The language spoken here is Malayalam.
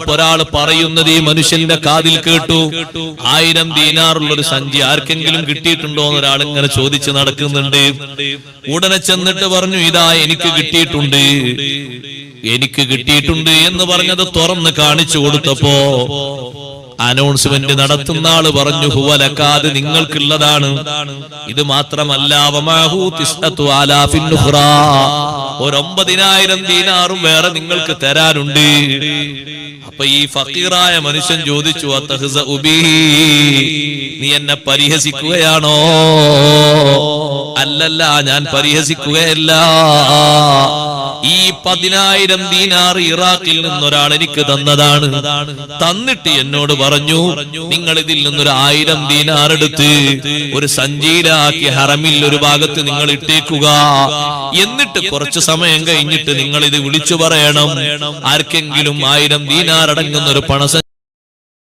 വന്നപ്പോ ഒരാൾ പറയുന്നത് ഈ മനുഷ്യന്റെ കാതിൽ കേട്ടു. 1000 ദീനാറുള്ള ഒരു സഞ്ചി ആർക്കെങ്കിലും കിട്ടിയിട്ടുണ്ടോ എന്ന് ഒരാൾ ഇങ്ങനെ ചോദിച്ച് നടക്കുന്നുണ്ട്. ഉടനെ ചെന്നിട്ട് പറഞ്ഞു, ഇതാ എനിക്ക് കിട്ടിയിട്ടുണ്ട് എന്ന് പറഞ്ഞത് തുറന്ന് കാണിച്ചു കൊടുത്തപ്പോ അനൗൺസ്മെന്റ് നടത്തുന്ന ആള് പറഞ്ഞു, ഹുവലക്കാത് നിങ്ങൾക്കുള്ളതാണ്. ഇത് മാത്രമല്ല, ഒരു 9000 ദീനാറും വേറെ നിങ്ങൾക്ക് തരാനുണ്ട്. അപ്പൊ ഈ ഫക്കീറായ മനുഷ്യൻ ചോദിച്ചു, നീ എന്നെ പരിഹസിക്കുകയാണോ? അല്ലല്ല, ഞാൻ പരിഹസിക്കുകയല്ല. ഈ 10000 ദീനാർ ഇറാഖിൽ നിന്നൊരാൾ എനിക്ക് തന്നതാണ്. തന്നിട്ട് എന്നോട് പറഞ്ഞു, നിങ്ങൾ ഇതിൽ നിന്നൊരു 1000 ദീനാർ എടുത്ത് ഒരു സഞ്ചിയിലാക്കി ഹറമിൽ ഒരു ഭാഗത്ത് നിങ്ങൾ ഇട്ടേക്കുക. എന്നിട്ട് കുറച്ചു സമയം കഴിഞ്ഞിട്ട് നിങ്ങൾ ഇത് വിളിച്ചു പറയണം, ആർക്കെങ്കിലും 1000 ദീനാർ അടങ്ങുന്ന ഒരു പണ